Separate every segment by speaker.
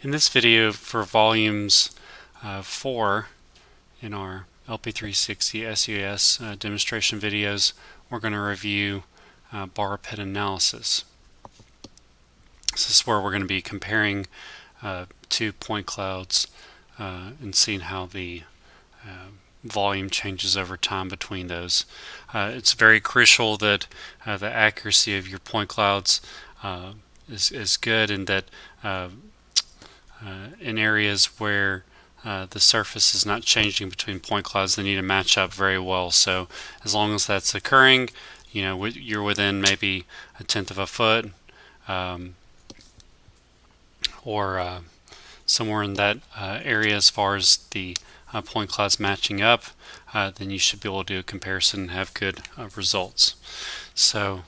Speaker 1: In this video for volumes 4 in our LP360 SUS demonstration videos, we're going to review bar pit analysis. This is where we're going to be comparing two point clouds and seeing how the volume changes over time between those. It's very crucial that the accuracy of your point clouds is good, and that in areas where the surface is not changing between point clouds, they need to match up very well. So as long as that's occurring, you know, you're within maybe 1/10 of a foot or somewhere in that area as far as the point clouds matching up, then you should be able to do a comparison and have good results. So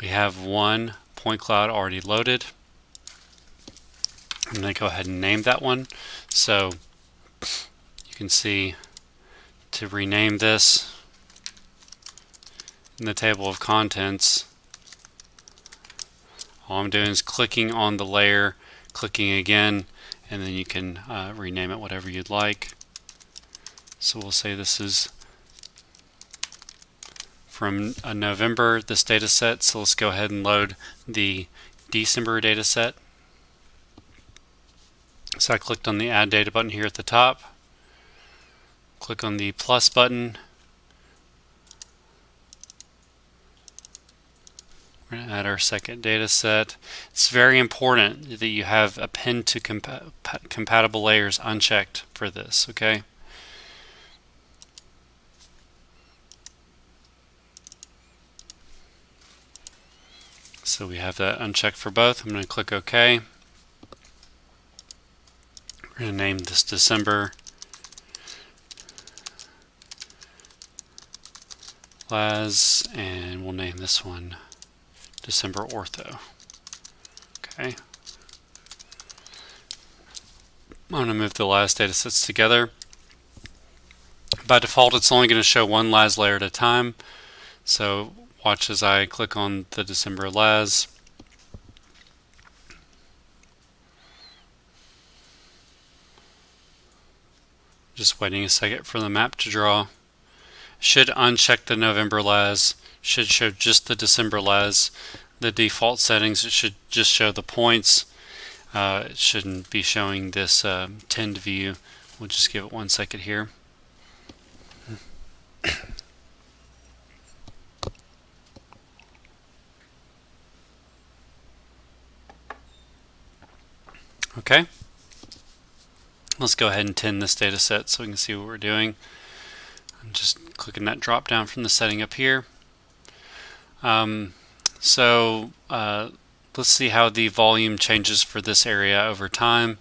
Speaker 1: we have one point cloud already loaded. I'm going to go ahead and name that one. So you can see, to rename this in the table of contents, all I'm doing is clicking on the layer, clicking again, and then you can rename it whatever you'd like. So we'll say this is from November, this data set. So let's go ahead and load the December data set. So I clicked on the Add Data button here at the top. Click on the plus button. We're going to add our second data set. It's very important that you have append to compatible layers unchecked for this, okay? So we have that unchecked for both. I'm going to click OK. We're going to name this December LAS, and we'll name this one December Ortho. Okay. I'm going to move the LAS data sets together. By default, it's only going to show one LAS layer at a time. So watch as I click on the December LAS. Just waiting a second for the map to draw. Should uncheck the November LAS. Should show just the December LAS. The default settings, it should just show the points. It shouldn't be showing this tend view. We'll just give it 1 second here. Okay. Let's go ahead and tend this data set so we can see what we're doing. I'm just clicking that drop down from the setting up here. Let's see how the volume changes for this area over time.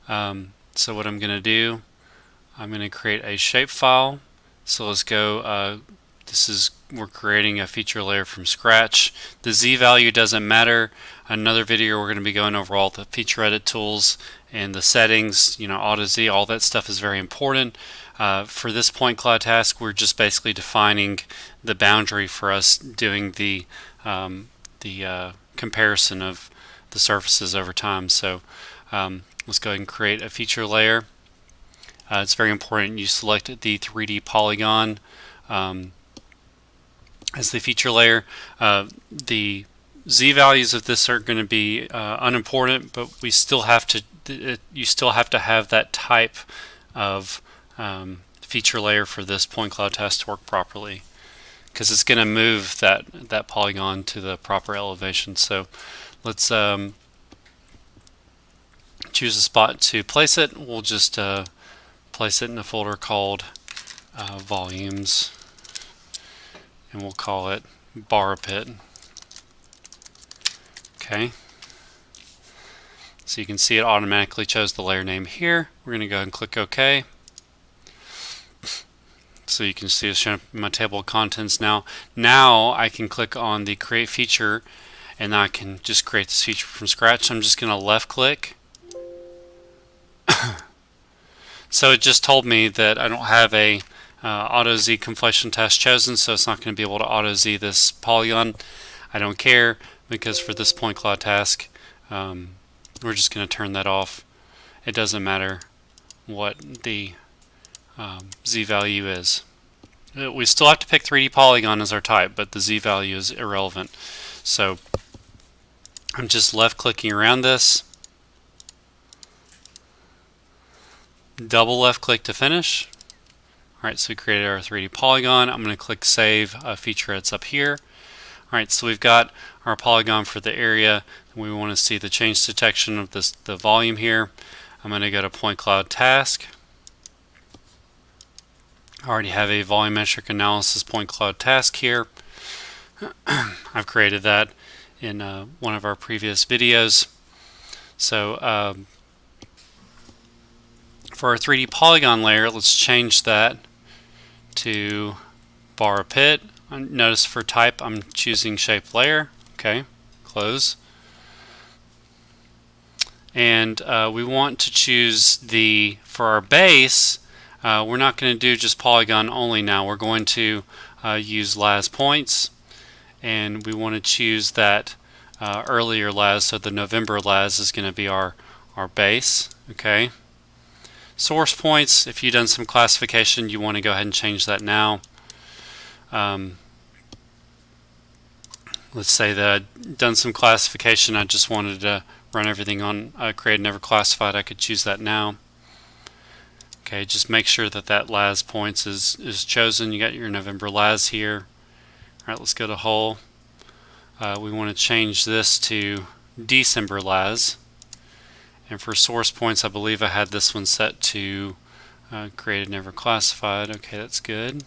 Speaker 1: So what I'm going to do, I'm going to create a shapefile. So let's go, we're creating a feature layer from scratch. The Z value doesn't matter. Another video we're going to be going over all the feature edit tools and the settings, you know, auto Z, all that stuff is very important. For this point cloud task, we're just basically defining the boundary for us doing the comparison of the surfaces over time. So let's go ahead and create a feature layer. It's very important you select the 3D polygon as the feature layer. The Z values of this are going to be unimportant, but we still have to. You still have to have that type of feature layer for this point cloud task to work properly, because it's going to move that polygon to the proper elevation. So let's choose a spot to place it. We'll just place it in a folder called volumes, and we'll call it bar pit. Okay. So you can see it automatically chose the layer name here. We're going to go ahead and click OK. So you can see it's showing up in my table of contents now. Now I can click on the create feature, and I can just create this feature from scratch. I'm just going to left click. So it just told me that I don't have a auto Z conflation task chosen, so it's not going to be able to auto Z this polygon. I don't care, because for this point cloud task, We're just going to turn that off. It doesn't matter what the Z value is. We still have to pick 3D polygon as our type, but the Z value is irrelevant. So I'm just left clicking around this, double left click to finish. Alright, so we created our 3D polygon. I'm going to click save featurettes up here. Alright, so we've got our polygon for the area. We want to see the change detection of the volume here. I'm going to go to point cloud task. I already have a volumetric analysis point cloud task here. I've created that in one of our previous videos. So for our 3D polygon layer, let's change that to bar pit. Notice for type I'm choosing shape layer. Okay, close. And we want to choose for our base, we're not going to do just polygon only now. We're going to use LAS points, and we want to choose that earlier LAS, so the November LAS is going to be our base. Okay. Source points, if you've done some classification, you want to go ahead and change that now. Let's say that I've done some classification, I just wanted to run everything on create never classified. I could choose that now. Okay, just make sure that LAS points is chosen. You got your November LAS here. Alright, let's go to whole. We want to change this to December LAS. And for source points, I believe I had this one set to created never classified. Okay, that's good.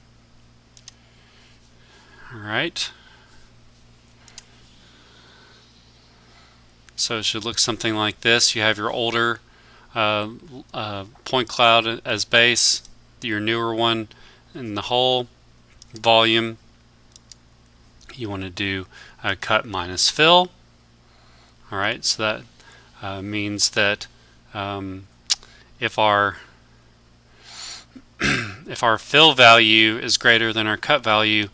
Speaker 1: Alright. So it should look something like this. You have your older point cloud as base, your newer one in the whole volume. You want to do cut minus fill. Alright, so that means that if our fill value is greater than our cut value,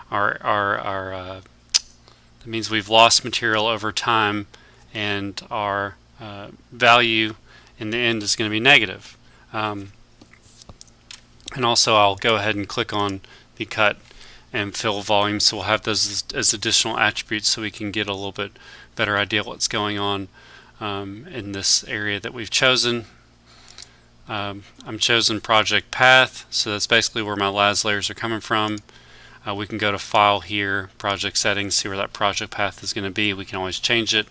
Speaker 1: that means we've lost material over time, and our value in the end is going to be negative. And also I'll go ahead and click on the cut and fill volume, so we'll have those as additional attributes so we can get a little bit better idea what's going on in this area that we've chosen. I'm chosen project path, so that's basically where my LAS layers are coming from. We can go to file here, project settings, see where that project path is going to be. We can always change it.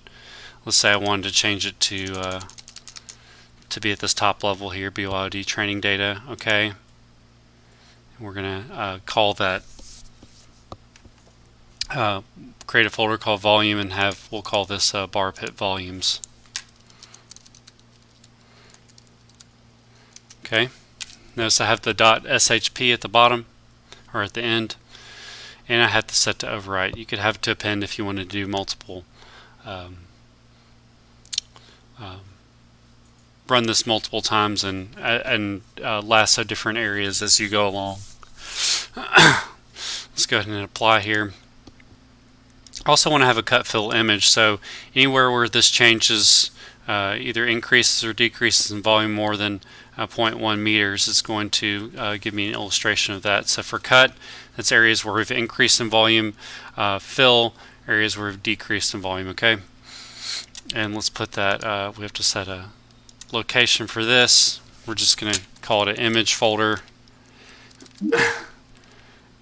Speaker 1: Let's say I wanted to change it to be at this top level here, BYOD training data. Okay, we're going to call that, create a folder called volume, and we'll call this bar pit volumes. Okay, notice I have the .shp at the bottom or at the end, and I have to set to overwrite. You could have it to append if you want to do multiple, run this multiple times and lasso different areas as you go along. Let's go ahead and apply here. I also want to have a cut fill image, so anywhere where this changes, either increases or decreases in volume more than 0.1 meters, it's going to give me an illustration of that. So for cut, that's areas where we've increased in volume. Fill, areas where we've decreased in volume. Okay, and let's put that, we have to set a location for this. We're just going to call it an image folder,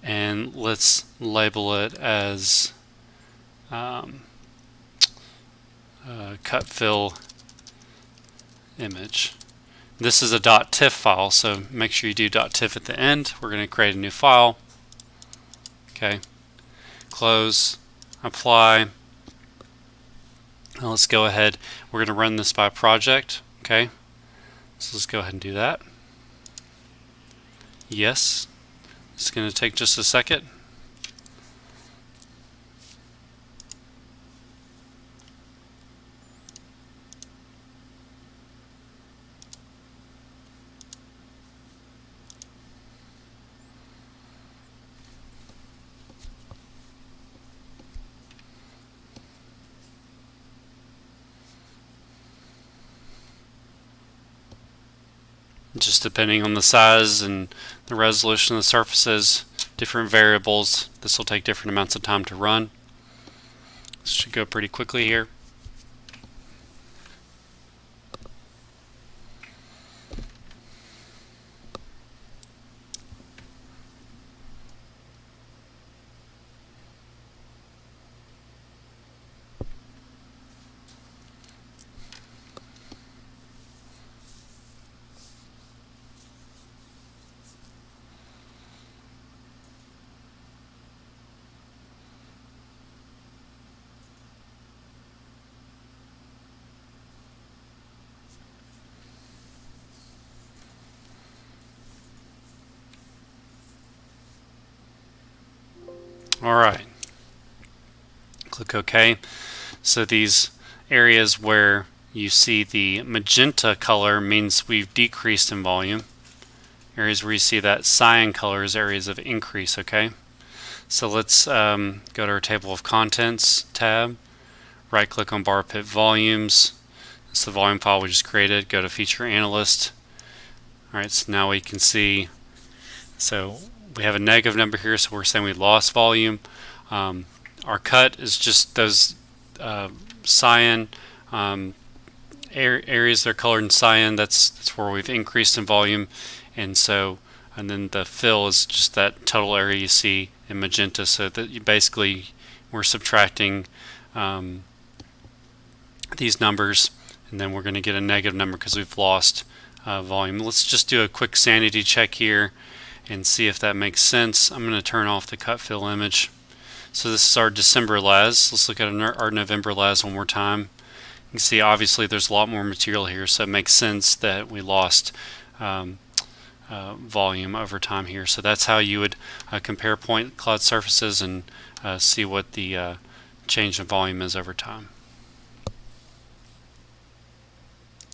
Speaker 1: and let's label it as cut fill image. This is a .tiff file, so make sure you do .tiff at the end. We're going to create a new file. Okay, close, apply. Now let's go ahead. We're going to run this by project. Okay, so let's go ahead and do that. Yes, it's going to take just a second. just depending on the size and the resolution of the surfaces, different variables. This will take different amounts of time to run. This should go pretty quickly here. Alright, click OK. So these areas where you see the magenta color means we've decreased in volume. Areas where you see that cyan color is areas of increase, okay? So let's go to our table of contents tab, right click on bar pit volumes. It's the volume file we just created. Go to feature analyst. Alright, so now we can see, so we have a negative number here, so we're saying we lost volume. Our cut is just those cyan areas that are colored in cyan. That's where we've increased in volume, and then the fill is just that total area you see in magenta. So that you basically we're subtracting these numbers, and then we're going to get a negative number because we've lost volume. Let's just do a quick sanity check here and see if that makes sense. I'm going to turn off the cut fill image. So this is our December LAS. Let's look at our November LAS one more time. You can see obviously there's a lot more material here, so it makes sense that we lost volume over time here. So that's how you would compare point cloud surfaces and see what the change in volume is over time.